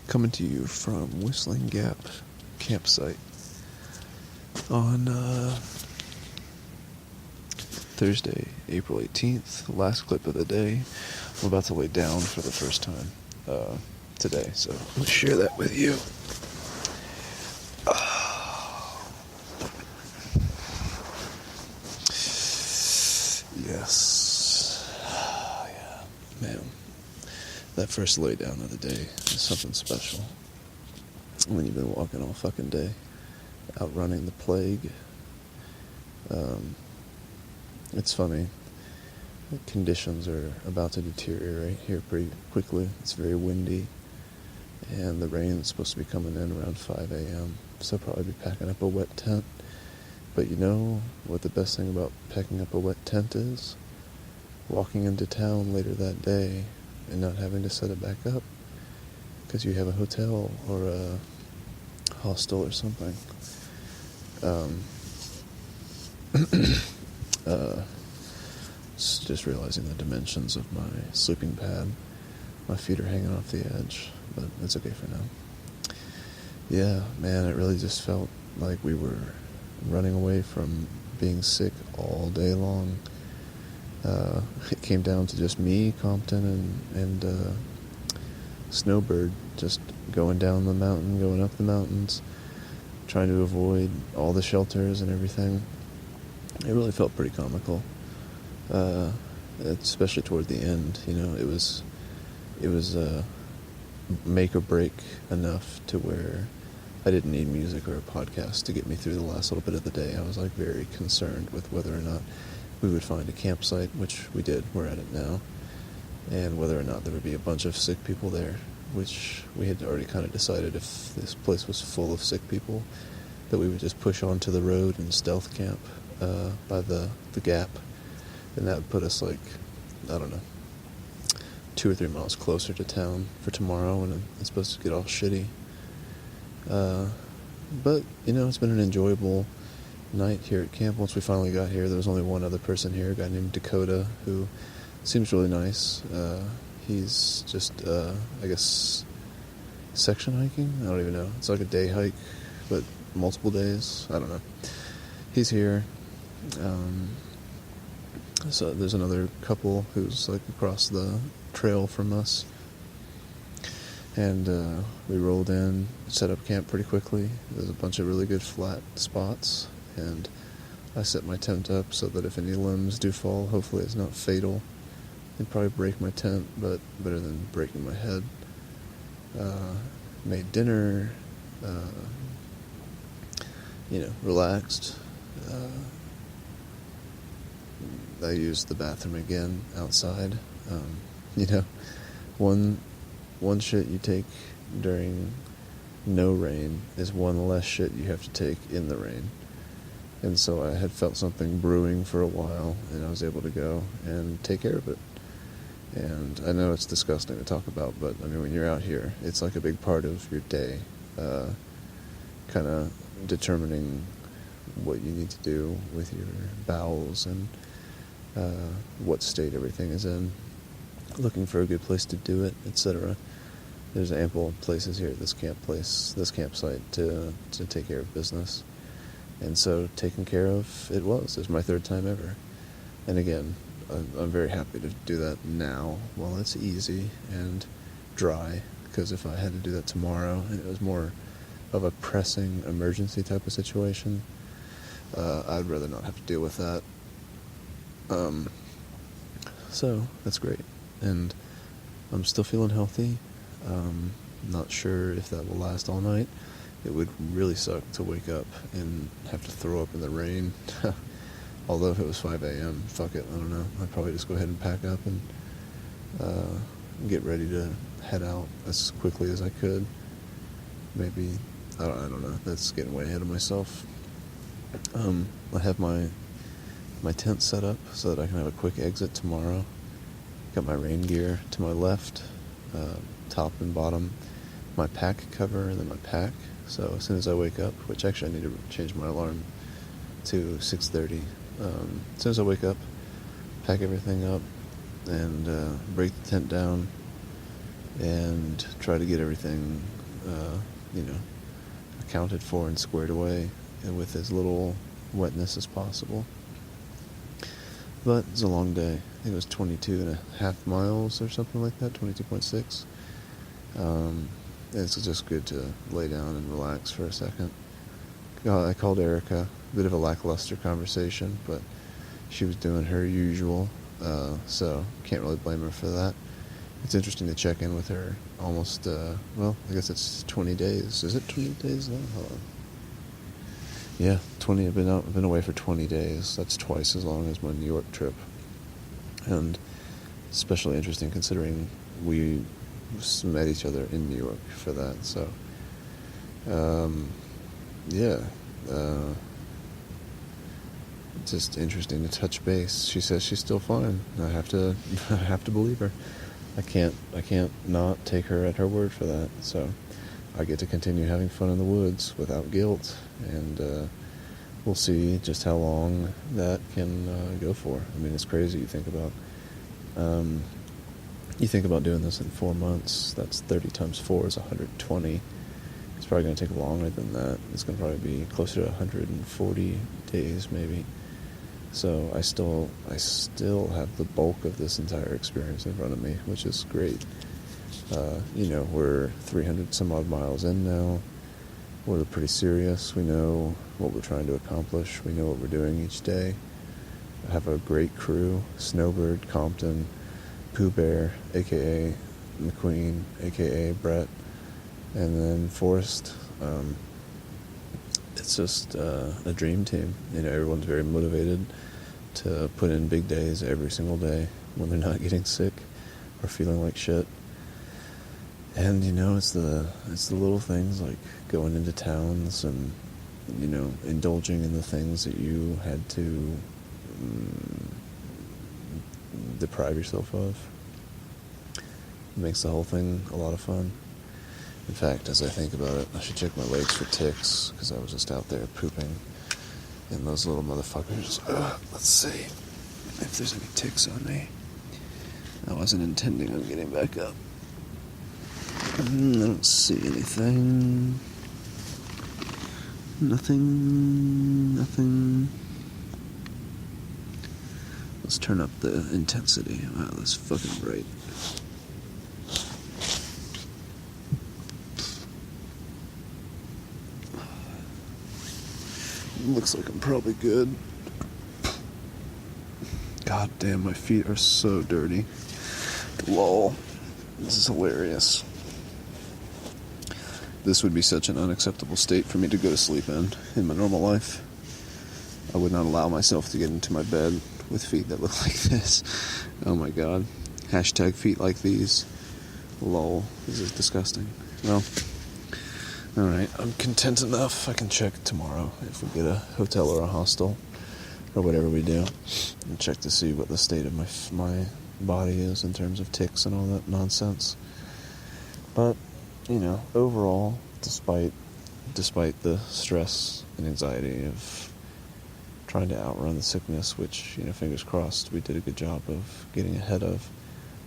Coming to you from Whistling Gap campsite on Thursday, April 18th, last clip of the day. I'm about to lay down for the first time today, so I'll share that with you. Yes. Yeah, man. That first lay down of the day is something special. When you've been walking all fucking day, outrunning the plague. It's funny. The conditions are about to deteriorate here pretty quickly. It's very windy, and the rain's supposed to be coming in around 5 a.m., so I'll probably be packing up a wet tent. But you know what the best thing about packing up a wet tent is? Walking into town later that day and not having to set it back up because you have a hotel or a hostel or something. Just realizing the dimensions of my sleeping pad. My feet are hanging off the edge, but it's okay for now. Yeah, man, it really just felt like we were running away from being sick all day long. It came down to just me, Compton, and Snowbird just going down the mountain, going up the mountains, trying to avoid all the shelters and everything. It really felt pretty comical, especially toward the end. You know, it was make or break enough to where I didn't need music or a podcast to get me through the last little bit of the day. I was like very concerned with whether or not we would find a campsite, which we did. We're at it now. And whether or not there would be a bunch of sick people there, which we had already kind of decided if this place was full of sick people, that we would just push onto the road and stealth camp by the gap. And that would put us like, I don't know, 2 or 3 miles closer to town for tomorrow when it's supposed to get all shitty. But, you know, it's been an enjoyable night here at camp. Once we finally got here, there was only one other person here, a guy named Dakota, who seems really nice. He's just, I guess, section hiking? I don't even know. It's like a day hike, but multiple days. I don't know. He's here. So there's another couple who's like across the trail from us. And we rolled in, set up camp pretty quickly. There's a bunch of really good flat spots, and I set my tent up so that if any limbs do fall, hopefully it's not fatal. It'd probably break my tent, but better than breaking my head. Made dinner, relaxed. I used the bathroom again outside. One shit you take during no rain is one less shit you have to take in the rain. And so I had felt something brewing for a while, and I was able to go and take care of it. And I know it's disgusting to talk about, but I mean, when you're out here, it's like a big part of your day, kind of determining what you need to do with your bowels and what state everything is in, looking for a good place to do it, etc. There's ample places here at this campsite to take care of business. And so taken care of it was. It was my 3rd time ever. And again, I'm very happy to do that now while it's easy and dry, because if I had to do that tomorrow and it was more of a pressing emergency type of situation, I'd rather not have to deal with that. So that's great. And I'm still feeling healthy. Not sure if that will last all night. It would really suck to wake up and have to throw up in the rain. Although if it was 5 a.m., fuck it, I don't know. I'd probably just go ahead and pack up and get ready to head out as quickly as I could. Maybe, I don't know. That's getting way ahead of myself. I have my tent set up so that I can have a quick exit tomorrow. Got my rain gear to my left, top and bottom, my pack cover, and then my pack. So as soon as I wake up, which actually I need to change my alarm to 6:30. As soon as I wake up, pack everything up, and break the tent down, and try to get everything, accounted for and squared away and with as little wetness as possible. But it's a long day. I think it was 22.5 miles or something like that, 22.6. It's just good to lay down and relax for a second. I called Erica, a bit of a lackluster conversation, but she was doing her usual, so can't really blame her for that. It's interesting to check in with her almost, I guess it's 20 days. Is it 20 days now? Hold on. Yeah, 20. I've been away for 20 days. That's twice as long as my New York trip. And especially interesting considering we met each other in New York for that. So, just interesting to touch base. She says she's still fine. I have to believe her. I can't not take her at her word for that. So I get to continue having fun in the woods without guilt, and we'll see just how long that can go for. I mean, it's crazy. You think about doing this in 4 months. That's 30 times 4 is 120. It's probably going to take longer than that. It's going to probably be closer to 140 days, maybe. So I still have the bulk of this entire experience in front of me, which is great. We're 300 some odd miles in now. We're pretty serious. We know what we're trying to accomplish. We know what we're doing each day. I have a great crew: Snowbird, Compton, Pooh Bear, a.k.a. McQueen, a.k.a. Brett, and then Forrest. It's just a dream team. Everyone's very motivated to put in big days every single day when they're not getting sick or feeling like shit. And it's the little things like going into towns and indulging in the things that you had to deprive yourself of. It makes the whole thing a lot of fun. In fact, as I think about it, I should check my legs for ticks, because I was just out there pooping, and those little motherfuckers. Let's see if there's any ticks on me. I wasn't intending on getting back up. I don't see anything. Nothing. Let's turn up the intensity. Wow, that's fucking bright. Looks like I'm probably good. God damn, my feet are so dirty. Lol. This is hilarious. This would be such an unacceptable state for me to go to sleep in my normal life. I would not allow myself to get into my bed with feet that look like this. Oh my god. Hashtag feet like these. Lol. This is disgusting. Well, alright, I'm content enough. I can check tomorrow if we get a hotel or a hostel or whatever we do, and check to see what the state of my body is in terms of ticks and all that nonsense. But, overall, despite the stress and anxiety of trying to outrun the sickness, which, fingers crossed, we did a good job of getting ahead of,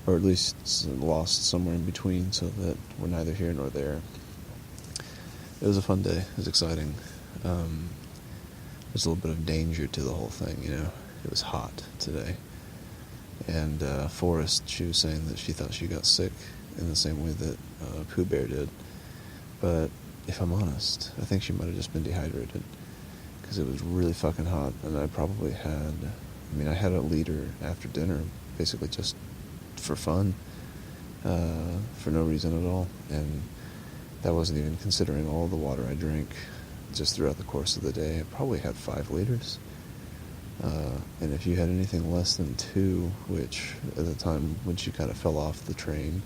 or at least lost somewhere in between, so that we're neither here nor there. It was a fun day. It was exciting. There's a little bit of danger to the whole thing, It was hot today. And Forrest, she was saying that she thought she got sick in the same way that Pooh Bear did. But if I'm honest, I think she might have just been dehydrated, because it was really fucking hot, and I probably had a liter after dinner, basically just for fun, for no reason at all. And that wasn't even considering all the water I drank just throughout the course of the day. I probably had 5 liters. And if you had anything less than 2, which at the time when she kind of fell off the train,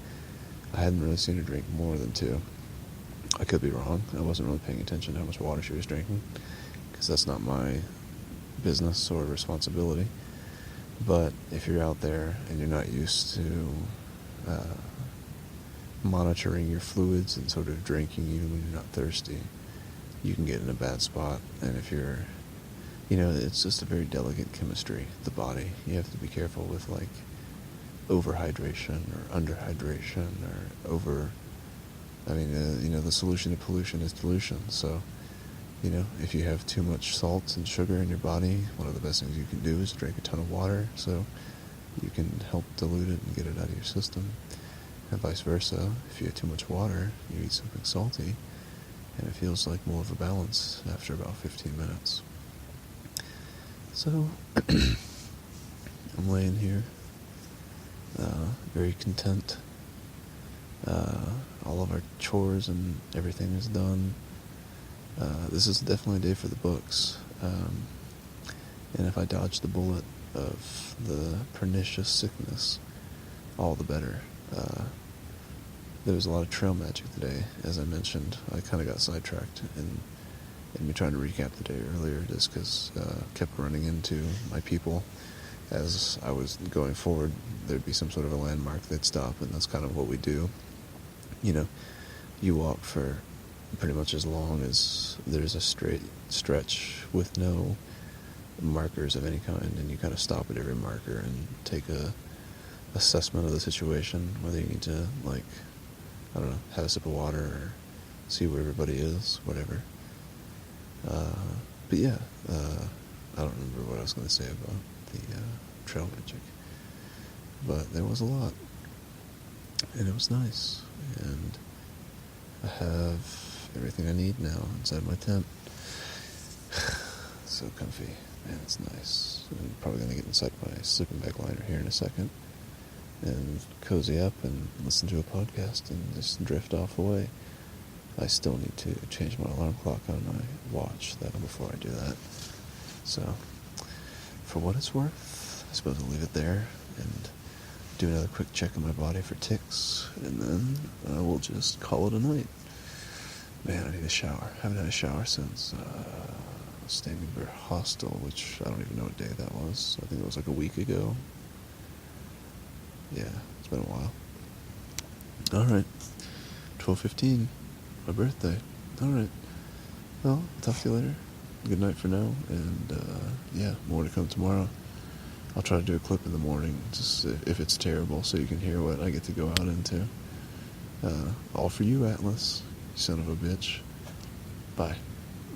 I hadn't really seen her drink more than 2. I could be wrong. I wasn't really paying attention to how much water she was drinking, because that's not my business or responsibility. But if you're out there and you're not used to monitoring your fluids and sort of drinking even when you're not thirsty, you can get in a bad spot. And if you're, it's just a very delicate chemistry, the body. You have to be careful with, overhydration or underhydration or over. I mean, the solution to pollution is dilution. So, if you have too much salt and sugar in your body, one of the best things you can do is drink a ton of water, so you can help dilute it and get it out of your system. And vice versa, if you have too much water, you eat something salty, and it feels like more of a balance after about 15 minutes. So, I'm laying here, very content. All of our chores and everything is done. This is definitely a day for the books. And if I dodge the bullet of the pernicious sickness, all the better. There was a lot of trail magic today, as I mentioned. I kind of got sidetracked in me trying to recap the day earlier, just because I kept running into my people. As I was going forward, there'd be some sort of a landmark they'd stop, and that's kind of what we do. You walk for pretty much as long as there's a straight stretch with no markers of any kind, and you kind of stop at every marker and take a assessment of the situation, whether you need to, have a sip of water or see where everybody is, whatever. But yeah, I don't remember what I was going to say about the trail magic, but there was a lot, and it was nice, and I have everything I need now inside my tent. So comfy, man, it's nice. I'm probably going to get inside my sleeping bag liner here in a second and cozy up and listen to a podcast and just drift off away. I still need to change my alarm clock on my watch though before I do that. So, for what it's worth, I suppose I'll leave it there and do another quick check on my body for ticks, and then I will just call it a night. Man, I need a shower. I haven't had a shower since Stangenberg Hostel, which I don't even know what day that was. I think it was like a week ago. Yeah, it's been a while. Alright, 12:15, my birthday. Alright, well, I'll talk to you later. Good night for now, and more to come tomorrow. I'll try to do a clip in the morning, just if it's terrible, so you can hear what I get to go out into. All for you, Atlas, you son of a bitch. Bye.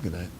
Good night.